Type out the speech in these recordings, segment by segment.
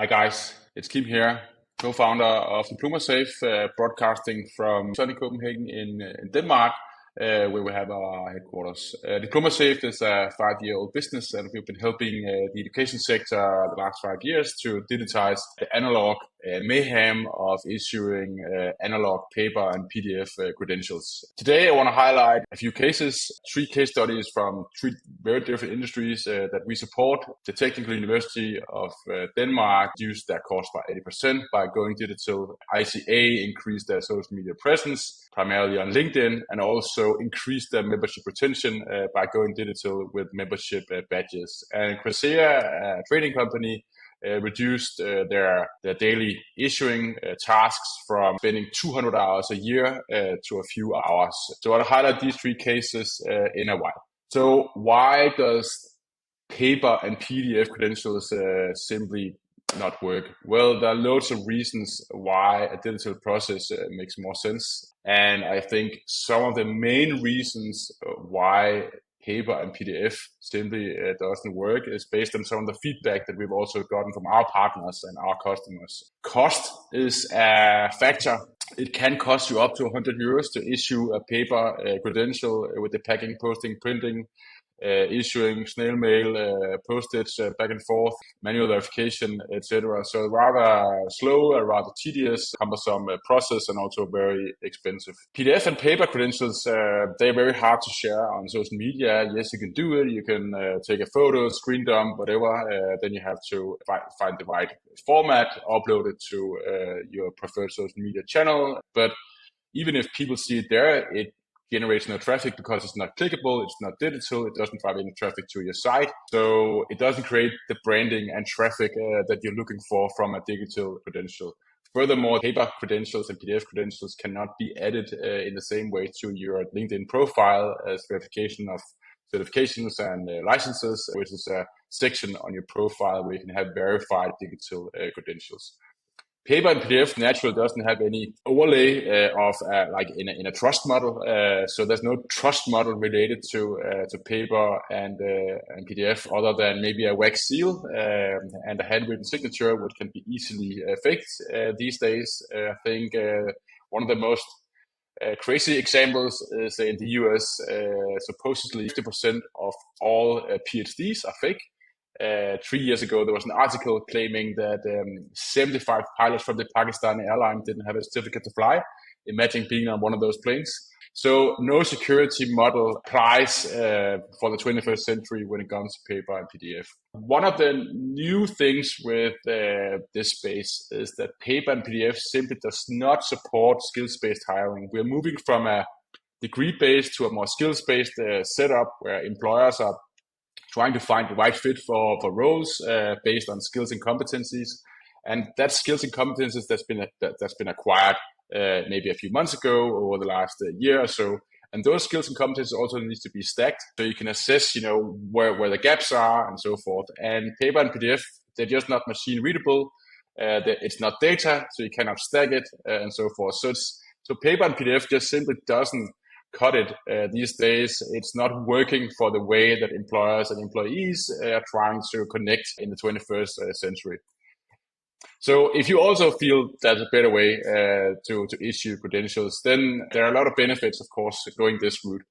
Hi guys, it's Kim here, co-founder of Diplomasafe, broadcasting from sunny Copenhagen in Denmark, where we have our headquarters. Diplomasafe is a 5-year-old business, and we've been helping the education sector the last 5 years to digitize the analog mayhem of issuing analog paper and PDF credentials. Today, I want to highlight a few cases, 3 case studies from 3 very different industries that we support. The Technical University of Denmark reduced their cost by 80% by going digital. ICA increased their social media presence, primarily on LinkedIn, and also increased their membership retention by going digital with membership badges. And Cresea, a trading company, reduced their daily issuing tasks from spending 200 hours a year to a few hours. So I'll highlight these 3 cases in a while. So why does paper and PDF credentials simply not work? Well, there are loads of reasons why a digital process makes more sense. And I think some of the main reasons why paper and PDF simply doesn't work is based on some of the feedback that we've also gotten from our partners and our customers. Cost is a factor. It can cost you up to 100 euros to issue a paper credential with the packing, posting, printing, issuing, snail mail, postage, back and forth, manual verification, etc. So rather slow, a rather tedious, cumbersome process, and also very expensive. PDF and paper credentials, they're very hard to share on social media. Yes, you can do it. You can take a photo, screen dump, whatever. Then you have to find the right format, upload it to your preferred social media channel. But even if people see it there, it generates no traffic because it's not clickable, it's not digital, it doesn't drive any traffic to your site. So it doesn't create the branding and traffic that you're looking for from a digital credential. Furthermore, paper credentials and PDF credentials cannot be added in the same way to your LinkedIn profile as verification of certifications and licenses, which is a section on your profile where you can have verified digital credentials. Paper and PDF naturally doesn't have any overlay of like in a trust model, so there's no trust model related to paper and PDF other than maybe a wax seal and a handwritten signature, which can be easily faked these days. I think one of the most crazy examples is in the US. Supposedly 50% of all PhDs are fake. 3 years ago, there was an article claiming that 75 pilots from the Pakistani airline didn't have a certificate to fly. Imagine being on one of those planes. So no security model applies for the 21st century when it comes to paper and PDF. One of the new things with this space is that paper and PDF simply does not support skills-based hiring. We're moving from a degree-based to a more skills-based setup where employers are trying to find the right fit for roles based on skills and competencies, and that skills and competencies that's been acquired maybe a few months ago or the last year or so. And those skills and competencies also needs to be stacked so you can assess, where the gaps are and so forth. And paper and PDF, they're just not machine readable. It's not data, so you cannot stack it and so forth. So paper and PDF just simply doesn't cut it these days. It's not working for the way that employers and employees are trying to connect in the 21st century. So if you also feel there's a better way to issue credentials, then there are a lot of benefits, of course, going this route.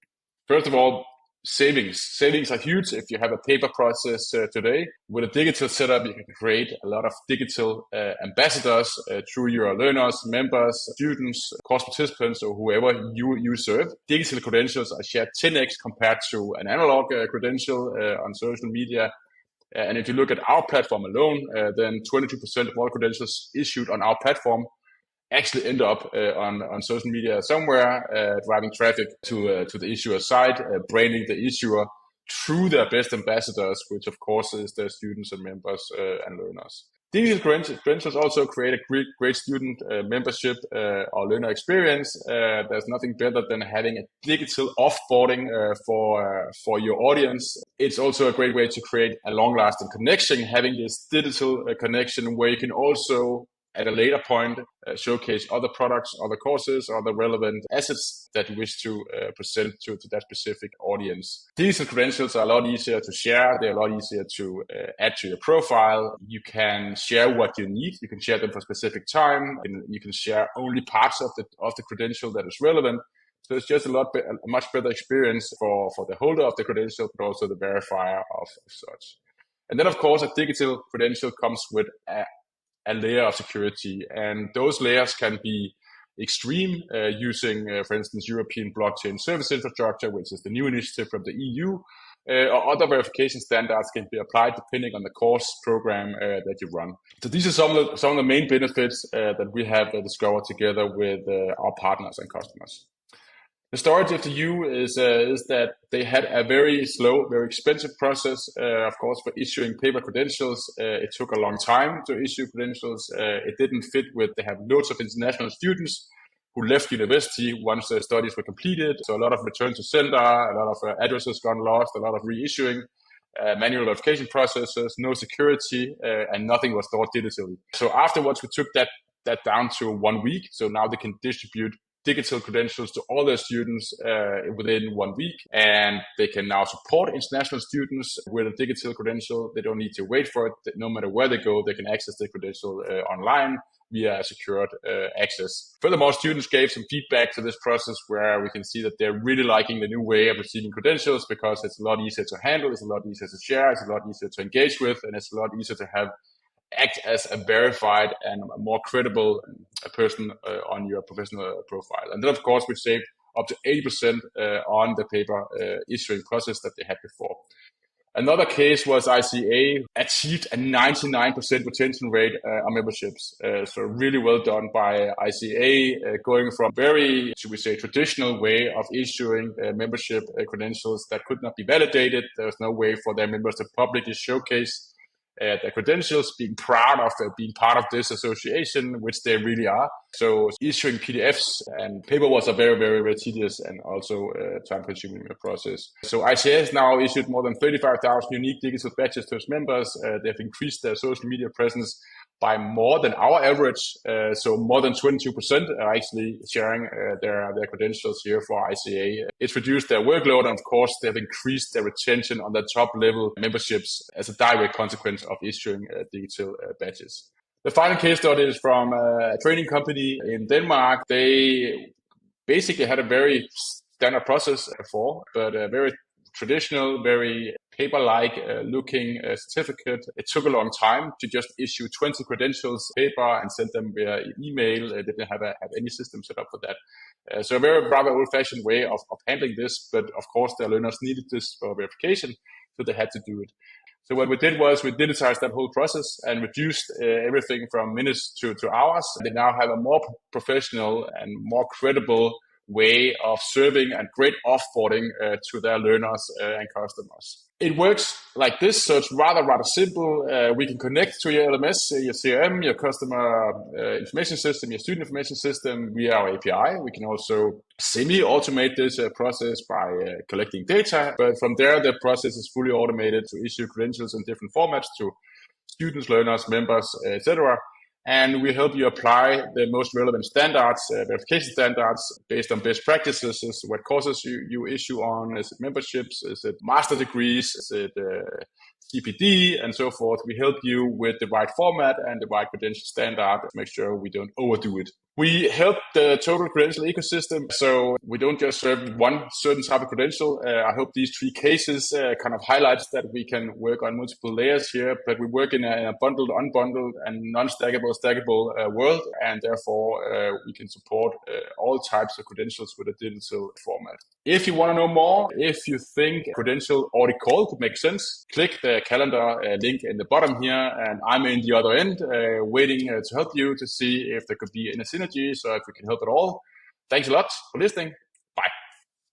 First of all, savings are huge. If you have a paper process today, with a digital setup, you can create a lot of digital ambassadors through your learners, members, students, course participants, or whoever you serve. Digital credentials are shared 10x compared to an analog credential on social media. And if you look at our platform alone, then 22% of all credentials issued on our platform actually end up on social media somewhere, driving traffic to the issuer site, branding the issuer through their best ambassadors, which of course is their students and members and learners. Digital credentials also create a great student membership or learner experience. There's nothing better than having a digital offboarding for your audience. It's also a great way to create a long-lasting connection, having this digital connection where you can also at a later point showcase other products, other courses, other relevant assets that you wish to present to that specific audience. Digital credentials are a lot easier to share. They're a lot easier to add to your profile. You can share what you need. You can share them for a specific time. And you can share only parts of the credential that is relevant. So it's just a much better experience for the holder of the credential, but also the verifier of such. And then, of course, a digital credential comes with a layer of security, and those layers can be extreme using, for instance, European blockchain service infrastructure, which is the new initiative from the EU, or other verification standards can be applied depending on the course program that you run. So these are some of the main benefits that we have discovered together with our partners and customers. The story of the EU is that they had a very slow, very expensive process, of course, for issuing paper credentials. It took a long time to issue credentials. It didn't fit with, they have loads of international students who left university once their studies were completed. So a lot of return to sender, a lot of addresses gone lost, a lot of reissuing, manual verification processes, no security, and nothing was stored digitally. So afterwards, we took that down to 1 week. So now they can distribute digital credentials to all their students within 1 week, and they can now support international students with a digital credential. They don't need to wait for it. No matter where they go, they can access the credential online via secured access. Furthermore, students gave some feedback to this process where we can see that they're really liking the new way of receiving credentials because it's a lot easier to handle, it's a lot easier to share, it's a lot easier to engage with, and it's a lot easier to act as a verified and more credible person on your professional profile. And then, of course, we saved up to 80% on the paper issuing process that they had before. Another case was ICA achieved a 99% retention rate on memberships. So really well done by ICA, going from very, should we say, traditional way of issuing membership credentials that could not be validated. There was no way for their members to publicly showcase their credentials, being proud of being part of this association, which they really are. So issuing PDFs and paper was a very, very, very tedious and also time-consuming process. So ICA has now issued more than 35,000 unique digital badges to its members. They've increased their social media presence by more than our average. So more than 22% are actually sharing their credentials here for ICA. It's reduced their workload, and of course, they've increased their retention on the top level memberships as a direct consequence of issuing digital badges. The final case study is from a training company in Denmark. They basically had a very standard process before, but very traditional, very paper-like looking certificate. It took a long time to just issue 20 credentials paper and send them via email. They didn't have any system set up for that. So a very rather old-fashioned way of handling this, but of course their learners needed this for verification, so they had to do it. So what we did was we digitized that whole process and reduced everything from minutes to hours. They now have a more professional and more credible way of serving and great offboarding to their learners and customers. It works like this, so it's rather simple. We can connect to your LMS, your CRM, your customer information system, your student information system via our API. We can also semi-automate this process by collecting data, but from there the process is fully automated to issue credentials in different formats to students, learners, members, etc. And we help you apply the most relevant standards, verification standards based on best practices. Is what courses you issue on? Is it memberships? Is it master degrees? Is it CPD and so forth? We help you with the right format and the right credential standard to make sure we don't overdo it. We help the total credential ecosystem, so we don't just serve one certain type of credential. I hope these three cases kind of highlights that we can work on multiple layers here, but we work in a bundled, unbundled, and non-stackable, stackable world, and therefore we can support all types of credentials with a digital format. If you want to know more, if you think credential audit call could make sense, click the calendar link in the bottom here, and I'm in the other end waiting to help you to see if there could be any synergy, so if we can help at all. Thanks a lot for listening.